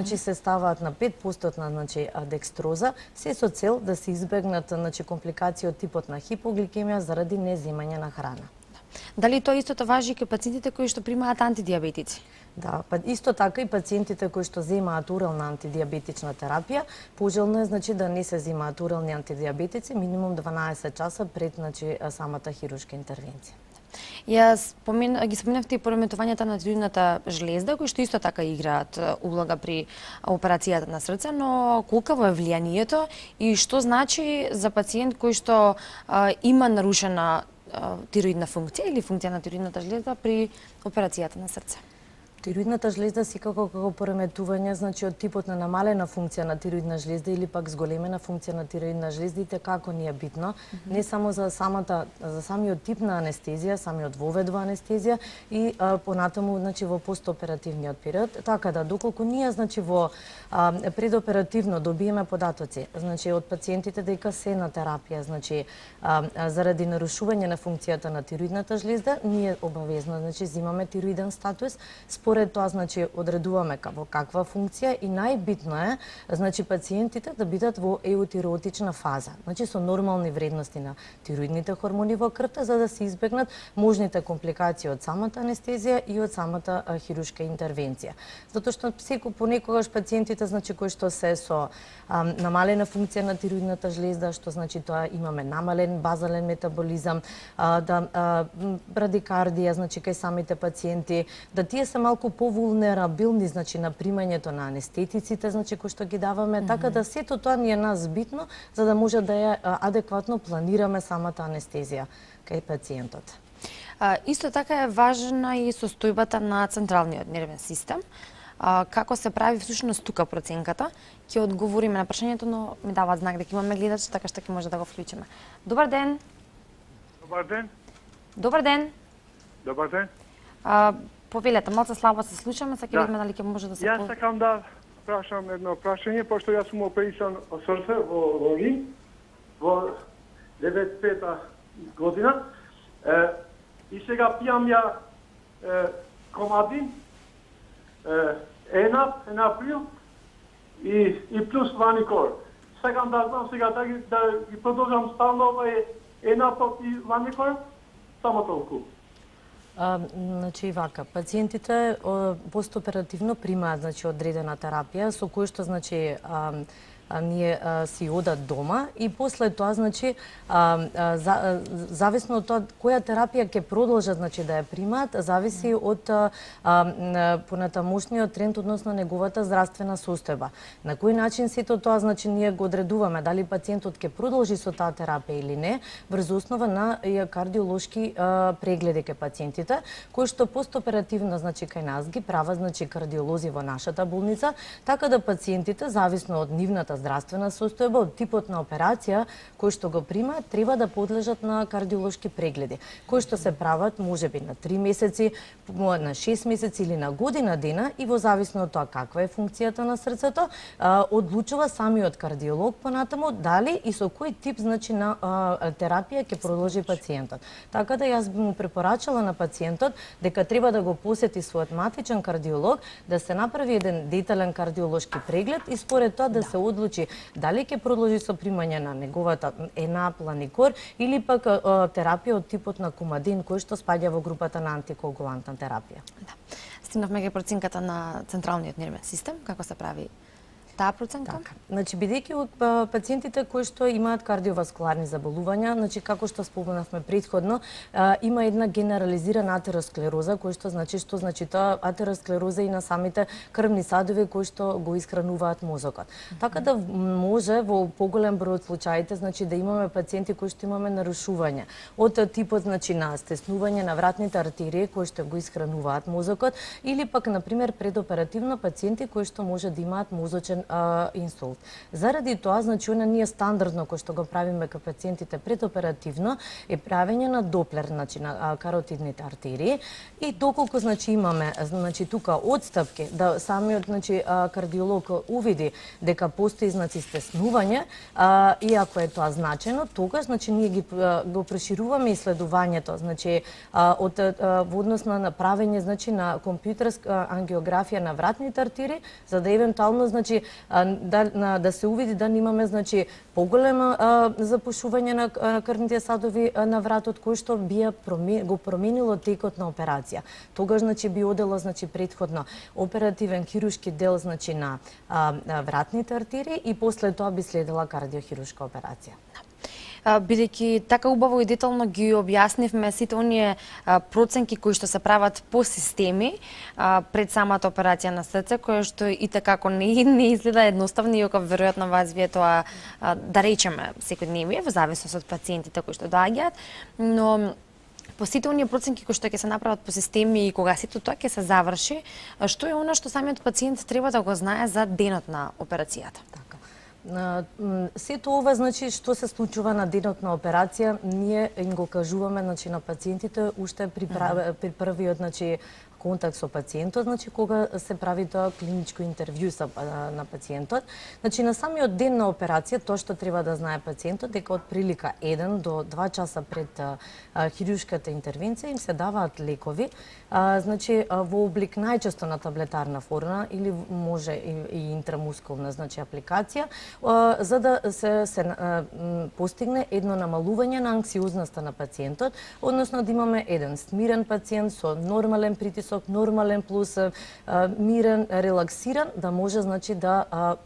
се ставаат на 5% декстроза, се со цел да се избегнат компликации од типот на хипогликемија заради неземање на храна. Дали тоа истото важи кај пациентите кои што примаат антидиабетици? Да, исто така и пациентите кои што земаат орална антидиабетична терапија, пожелно е да не се земаат орални антидиабетици минимум 12 часа пред самата хируршка интервенција. Ги споменавте и пореметувањата на тиреоидната жлезда, кои што исто така играат улога при операцијата на срце, но колкаво е влијанието и што значи за пациент кој што има нарушена тироидна функција или функција на тироидната жлезда при операцијата на срце? Тироидната жлезда секако како пореметување, од типот на намалена функција на тироидна жлезда или пак зголемена функција на тироидна жлезда и како ни е битно, не само за самиот тип на анестезија, самиот воведува анестезија и понатаму во постоперативниот период, така да доколку ние во предоперативно добиеме податоци, од пациентите дека се на терапија, заради нарушување на функцијата на тироидната жлезда, ние обавезно земаме тироиден статус. Според тоа одредуваме во каква функција и најбитно е пациентите да бидат во еутиреотична фаза, со нормални вредности на тироидните хормони во крвта за да се избегнат можните компликации од самата анестезија и од самата хируршка интервенција. Затоа што понекогаш пациентите кои што се со намалена функција на тироидната жлезда, што тоа имаме намален базален метаболизам, брадикардија, кај самите пациенти, да тие се малку повулнерабилни на примањето на анестетиците кои што ги даваме, така да сето тоа ни е нас битно за да може да ја адекватно планираме самата анестезија кај пациентот. Исто така е важна и состојбата на централниот нервен систем. Како се прави всушност тука проценката? Ќе одговориме на прашањето, но ми даваат знак дека имаме гледач, така што ќе може да го вклучиме. Добар ден. Добар ден. Добар ден. Добар ден. Повелете, малце слабо се слушаме, сега ќе видиме дали ќе може да се... Јас сакам да прашам едно прашање, пошто јас сум оперисан од срце во Рим, во 95-та година, и сега пијам ја комадин, енаприл и плюс ваникор. Сакам да знам сега да ги продолжам стално енапот и ваникор, само толку. Вака, пациентите постоперативно примаат одредена терапија со кој што ние си одат дома и после тоа зависно од тоа која терапија ќе продолжат да ја примаат, зависи од понатамошниот тренд односно неговата здравствена состојба. На кој начин сето тоа ние го одредуваме дали пациентот ќе продолжи со таа терапија или не, врз основа на кардиолошки прегледи кај пациентите, кои што постоперативно кај нас ги прават кардиолози во нашата болница, така да пациентите зависно од нивната здравствена состојба, од типот на операција кој што го примаат, треба да подлежат на кардиолошки прегледи, кои што се прават можеби на 3 месеци, на 6 месеци или на година дена и во зависно од тоа каква е функцијата на срцето, одлучува самиот кардиолог понатаму дали и со кој тип значи на терапија ќе продолжи пациентот. Така да јас би му препорачала на пациентот дека треба да го посети својот матичен кардиолог, да се направи еден детален кардиолошки преглед и според тоа да се одлучи дали ќе продолжи со примање на неговата планикор или пак терапија од типот на кумадин кој што спаѓа во групата на антикоагулантна терапија. Да. Стигнавме ке проценката на централниот нервен систем, како се прави таа проценка? Така. Значи, бидејќи пациентите кои што имаат кардиоваскуларни заболувања, значи како што споменавме претходно, има една генерализирана атеросклероза, кој што значи тоа атеросклероза и на самите крвни садови кои што го исхрануваат мозокот. Така да може во поголем број од случаите значи да имаме пациенти кои што имаме нарушување од типот значи на стеснување на вратните артерии кои што го исхрануваат мозокот или пак на пример предоперативно пациенти кои што може да имаат мозочен инсулт. Заради тоа, значи, ние стандардно кој што го правиме кај пациентите предоперативно е правење на доплер, значи на каротидните артерии и доколку значи имаме значи тука отстапки да самиот значи кардиолог увиди дека постои значи стеснување, и ако е тоа значено, тогаш значи ние го прошируваме иследувањето, значи од во однос на направење значи на компјутерска ангиографија на вратните артерии, за да евентуално значи да се увиди да имаме значи поголема запушување на крвните садови на вратот кој што би го променило текот на операција. Тогаш значи би одело значи претходно оперативен хируршки дел значи на вратните артерии и после тоа би следела кардиохируршка операција. Бидејќи така убаво и детално ги објаснивме сите оние проценки кои што се прават по системи пред самата операција на срце, која што и така не изгледа едноставно, иако веројатно вас вие тоа да речеме секојдневие во зависност од пациентите кои што доаѓаат, но по сите оние проценки кои што ќе се направат по системи и кога сето тоа ќе се заврши, што е она што самиот пациент треба да го знае за денот на операцијата? Сето ова значи што се случува на денот на операција, ние им го кажуваме значи на пациентите уште при првиот значи контакт со пациентот, значи кога се прави тоа клиничко интервју на пациентот. Значи на самиот ден на операција тоа што треба да знае пациентот дека од прилика 1 до 2 часа пред хируршката интервенција им се даваат лекови, значи во облик најчесто на таблетарна форма или може и интрамускулна значи апликација, за да се постигне едно намалување на анксиозноста на пациентот, односно да имаме еден смирен пациент со нормален притисок, нормален плюс мирен, релаксиран, да може значи да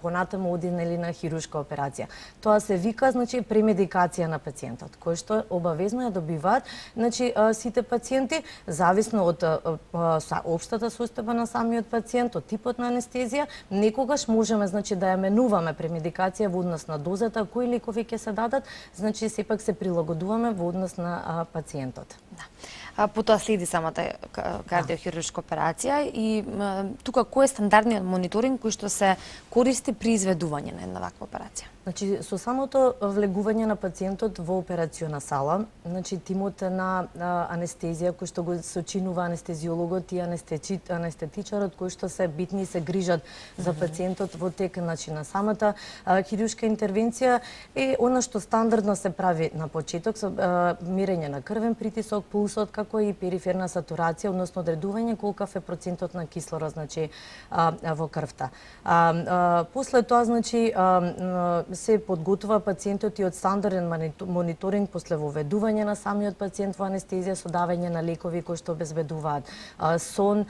понатаму оди нели на хируршка операција. Тоа се вика значи премедикација на пациентот, кој што обавезно ја добиваат значи сите пациенти зависно од општата состојба на самиот пациент, од типот на анестезија, некогаш можеме значи да ја менуваме премедикација во однос на дозата, кои лекови ќе се дадат, значи сепак се прилагодуваме во однос на пациентот. Да. Потоа следи самата кардиохируршка операција и тука кој е стандардниот мониторинг кој што се користи при изведување на една ваква операција? Значи, со самото влегување на пациентот во операциона сала, значи тимот на анестезија кој што го сочинува анестезиологот и анестетичарот кои што се битни и се грижат за пациентот во тек значи на самата хируршка интервенција е она што стандардно се прави на почеток со мерење на крвен притисок, пулсот како и периферна сатурација, односно одредување колкав е процентот на кислород значи во крвта. После тоа значи се подготвува пациентот и од стандарден мониторинг после воведување на самиот пациент во анестезија со давање на лекови кои што обезбедуваат сон,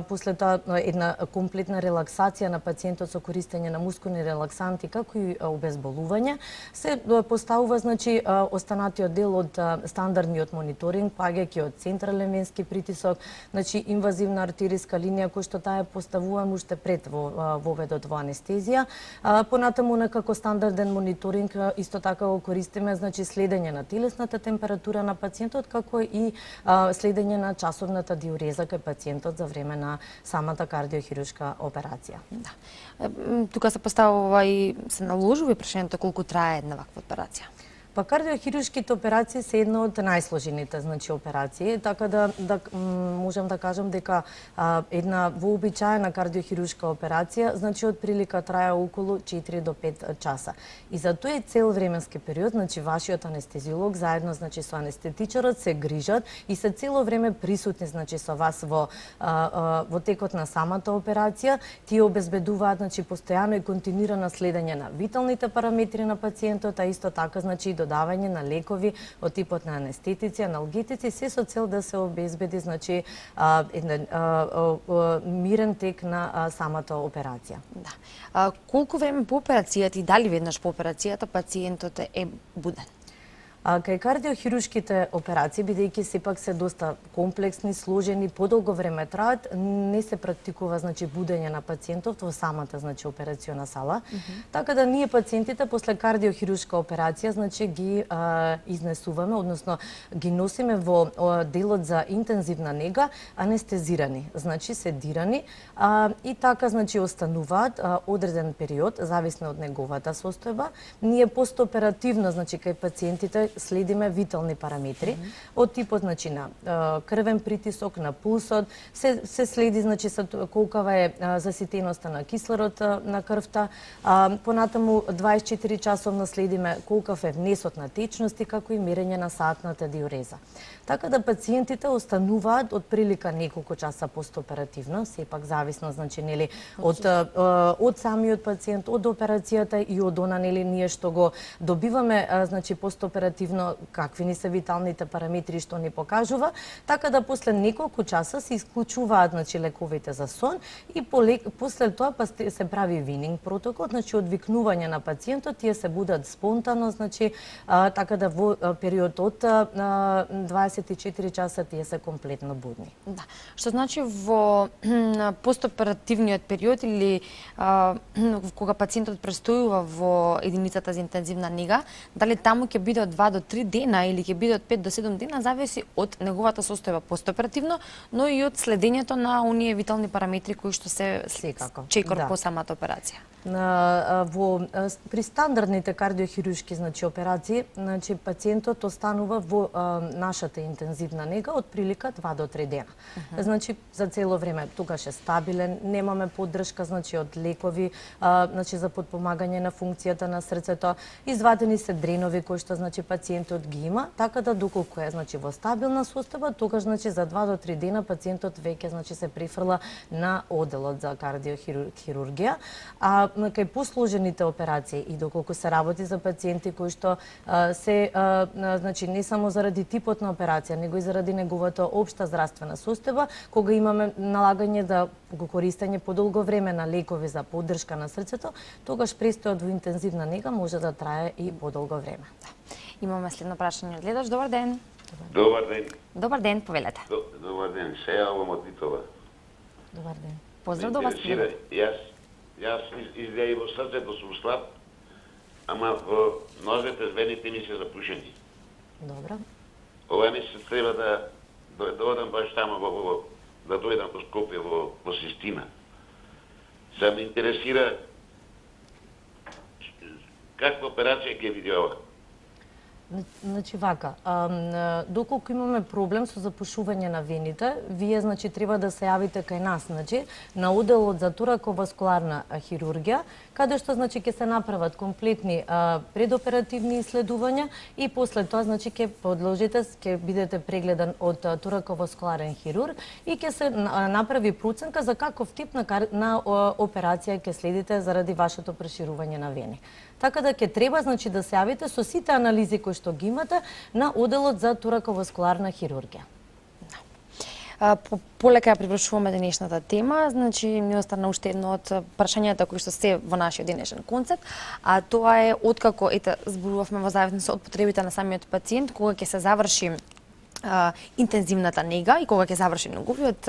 после тоа една комплетна релаксација на пациентот со користење на мускулни релаксанти како и обезболување. Се поставува значи останатиот дел од стандардниот мониторинг мониторинг, паѓајќи од централен венски притисок, значи инвазивна артериска линија кој што таа е поставувана уште пред воведот во анестезија. Понатаму некако стандарден мониторинг исто така го користиме, значи следење на телесната температура на пациентот, како и следење на часовната диуреза кај пациентот за време на самата кардиохируршка операција. Да. Тука се поставува и се наложува прашањето колку трае една ваква операција. Па кардиохируршките операции се една од најсложените, значи операции, така да можам да кажам дека една вообичаена кардиохируршка операција значи од прилика трае околу 4 до 5 часа. И за тој цел временски период, значи вашиот анестезиолог заедно значи со анестетичарот се грижат и се цело време присутни значи со вас во текот на самата операција, тие обезбедуваат значи постојано и континуирано следење на виталните параметри на пациентот, а исто така значи додавање на лекови од типот на анестетици, аналгетици, се со цел да се обезбеди значи мирен тек на самата операција. Да. Колку време по операцијата и дали веднаш по операцијата пациентот е буден? Кај кардиохируршките операции, бидејќи сепак се доста комплексни, сложени, подолго време траат, не се практикува значи будење на пациентов во самата значи операциона сала. Така да ние пациентите после кардиохируршка операција значи ги изнесуваме, односно ги носиме во делот за интензивна нега анестезирани, значи седирани и така значи остануваат одреден период зависно од неговата состојба. Ние постоперативно значи кај пациентите следиме витални параметри од типот значи на крвен притисок, на пулсот, се следи значи колкава е заситеноста на кислород на крвта, понатаму 24 часовно следиме колкав е внесот на течности, како и мерење на саатната диуреза. Така да пациентите остануваат од прилика неколку часа постоперативно, сепак зависно значи нели од самиот пациент, од операцијата и од она нели ние што го добиваме значи постоперативно какви ни се виталните параметри што ни покажува, така да после неколку часа се исклучуваат значи лековите за сон и после тоа се прави вининг протокол, значи одвикнување на пациентот, тие се будат спонтано, значи така да во период од 24 часа тие се комплетно будни. Да. Што значи во постоперативниот период или кога пациентот престојува во единицата за интензивна нега, дали таму ќе биде од 2 до 3 дена или ќе биде од 5 до 7 дена, зависи од неговата состојба постоперативно, но и од следењето на оние витални параметри кои што се чекор по самата операција. При стандардните кардиохируршки значи операции, значи пациентот останува во нашата интензивна нега од прилика 2 до 3 дена. Значи за цело време тогаш е стабилен, немаме поддршка значи од лекови, значи за подпомагање на функцијата на срцето, извадени се дренови кои што значи пациентот ги има, така да доколку е значи во стабилна состојба, тогаш значи за 2 до 3 дена пациентот веќе значи се префрла на оделот за кардиохирургија. Кај посложените операции и доколку се работи за пациенти кои што се значи не само заради типот на операција, него и заради неговата општа здравствена состојба, кога имаме налагање да го користење подолго време на лекови за поддршка на срцето, тогаш престојот во интензивна нега може да трае и подолго време. Имаме следно прашање од гледач. Добар ден. Добар ден. Добар ден, повелете. Добар ден, се јавам од Битола. Добар ден. Поздрав до вас. Јас изгледа и во срцето сум слаб, ама во нозете звените ми се запушени. Добро. Ова месец треба да одам баш тамо да дојдам во Скопје во Систина. Се ме интересира каква операција ќе биде ова? Значи вака, доколку имаме проблем со запушување на вените, вие значи треба да се јавите кај нас, значи на оделот за тораковаскуларна хирургија, каде што значи ќе се направат комплетни предоперативни исследувања и после тоа значи ќе бидете прегледан од тораковаскуларен хирург и ќе се направи проценка за каков тип на операција ќе следите заради вашето проширување на вени. Така да ќе треба значи да се јавите со сите анализи кои што ги имате на оделот за тораковаскуларна хирургија. Полека ја привршуваме денешната тема, значи ми остана уште едно од прашањата кои што се во нашиот денешен концепт, а тоа е откако зборувавме во зависност од потребите на самиот пациент, кога ќе се заврши интензивната нега и кога ќе заврши неговиот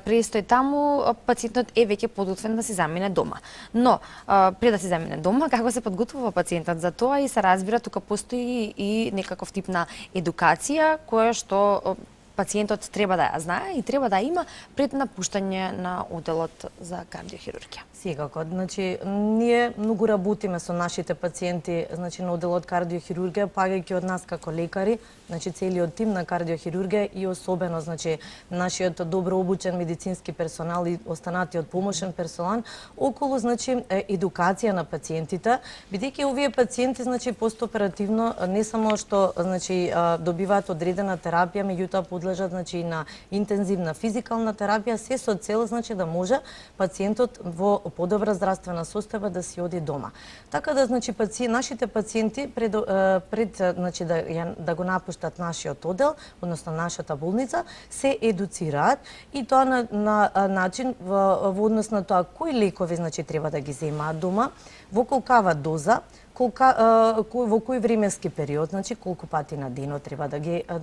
престој таму, пациентот е веќе подготвен да се замине дома. Но пред да се замине дома, како се подготвува пациентот за тоа и се разбира, тука постои и некаков тип на едукација која што пациентот треба да ја знае и треба да има пред напуштање на оделот за кардиохирургија. Секако, значи ние многу работиме со нашите пациенти, значи на оделот кардиохирургија, паѓајќи од нас како лекари, значи целиот тим на кардиохирургија и особено значи нашиот добро обучен медицински персонал и останатиот помошен персонал околу значи едукација на пациентите, бидејќи овие пациенти значи постоперативно не само што значи добиваат одредена терапија, меѓутоа подлежат значи на интензивна физикална терапија, се со цел значи да може пациентот во подобра здравствена состојба да си оди дома. Така да значи нашите пациенти пред значи да го напуштат нашиот одел, односно нашата болница, се едуцираат и тоа на начин во однос на тоа кои лекови значи треба да ги земаат дома, во колкава доза, во кој временски период, значи колку пати на денот треба да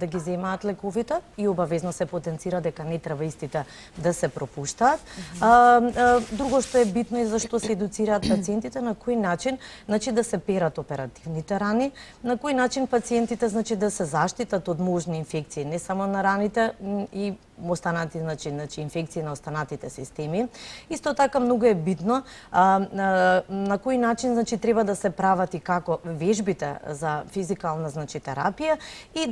ги земаат лековите и обавезно се потенцира дека не треба истите да се пропуштаат. Друго што е битно и зашто се едуцираат пациентите, на кој начин значи да се перат оперативните рани, на кој начин пациентите значи да се заштитат од можни инфекции, не само на раните и останати значи инфекции на останатите системи. Исто така многу е битно на кој начин значи треба да се прават и како вежбите за физикална значи терапија и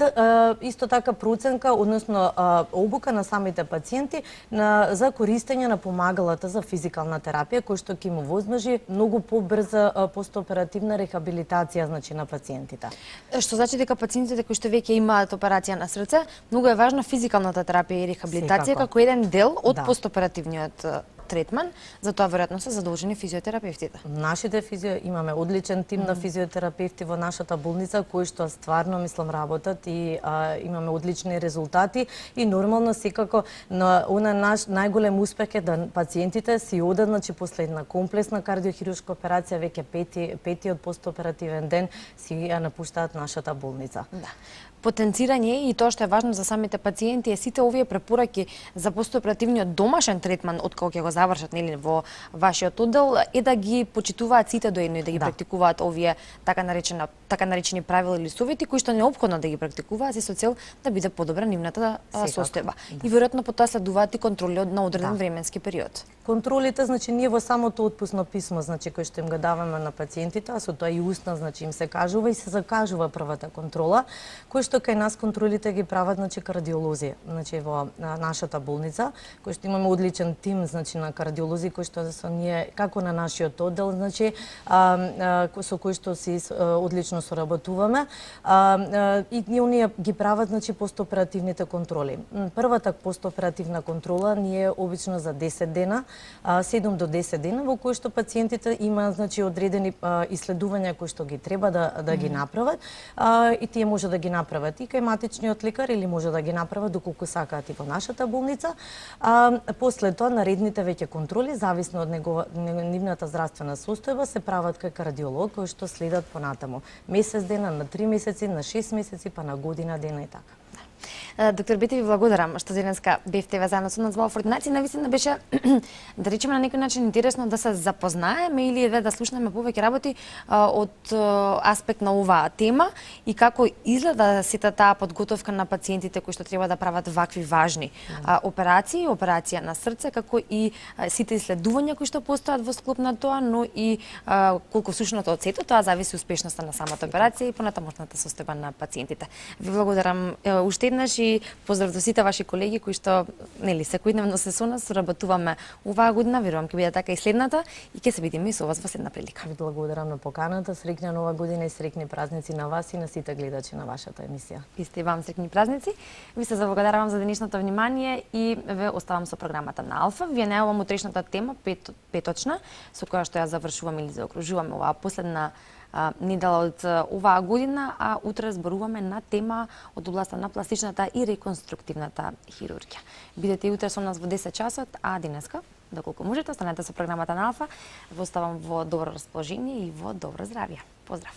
исто така проценка, односно обука на самите пациенти за користење на помагалата за физикална терапија, кој што ќе му возможи многу побрза постоперативна рехабилитација значи на пациентите. Што значи дека пациентите кои што веќе имаат операција на срце, многу е важна физикалната терапија и рехабилитација како еден дел од постоперативниот третман, затоа веројатно се задолжени физиотерапевтите. Нашите имаме одличен тим на физиотерапевти во нашата болница кои што стварно мислам работат и имаме одлични резултати и нормално секако наш најголем успех е да пациентите си одат значи после една комплексна кардиохируршка операција веќе петиот постоперативен ден си ја напуштаат нашата болница. Да. Потенцирање и тоа што е важно за самите пациенти е сите овие препораки за постоперативниот домашен третман од кога ќе го завршат нели во вашиот оддел е да ги почитуваат сите доедно и да ги практикуваат овие така наречени правила или совети кои што неопходно да ги практикуваат и со цел да биде подобра нивната состојба. И веројатно потоа следуваат и контроли на одреден временски период. Контролите, значи ние во самото отпусно писмо, значи кој што им го даваме на пациентите, а со тоа и устно, значи им се кажува и се закажува првата контрола, кој што кај нас контролите ги прават значи кардиолози, значи во нашата болница, кој што имаме одличен тим значи на кардиолози кои што со ние како на нашиот оддел, значи со кои што си одлично соработуваме и оние ги прават значи постоперативните контроли. Првата постоперативна контрола ни е обично за 10 дена, 7 до 10 дена во кои што пациентите има значи одредени иследувања кои што ги треба да ги направат и тие може да ги направат и кај матичниот лекар или може да ги направат доколку сакаат и во нашата болница. После тоа наредните веќе контроли зависно од нивната здравствена состојба се прават кај кардиолог кои што следат понатаму. Месец дена, на 3 месеци, на 6 месеци, па на година дена и така. Доктор Бети, ви благодарам што денеска бевте заедно со нас во Алфа Ординација. Навистина беше да речеме на некој начин интересно да се запознаеме или да слушнеме повеќе работи од аспект на оваа тема и како изгледа сета таа подготовка на пациентите кои што треба да прават вакви важни операции, операција на срце, како и сите исследувања кои што постојат во склоп на тоа, но и колку всушност од сето тоа зависи успешноста на самата операција и понатамошната состојба на пациентите. Ви благодарам уште еднаш и поздрав до сите ваши колеги кои што нели секојдневно се со нас соработуваме оваа година, верувам ќе биде така и следната и ќе се видиме и со вас во следна прилика. Ви благодарам на поканата, среќна нова година и среќни празници на вас и на сите гледачи на вашата емисија. Исти вам среќни празници. Ви се заблагодарувам за денешното внимание и ве оставам со програмата на Алфа. Вие најавам утрешната тема петочна со која што ја завршуваме или заокружуваме оваа последна недела од оваа година, а утре зборуваме на тема од областа на пластичната и реконструктивната хирургија. Бидете и утре со нас во 10 часот, а денеска, доколку можете, останете со програмата на Алфа. Ве оставам во добро расположение и во добро здравје. Поздрав!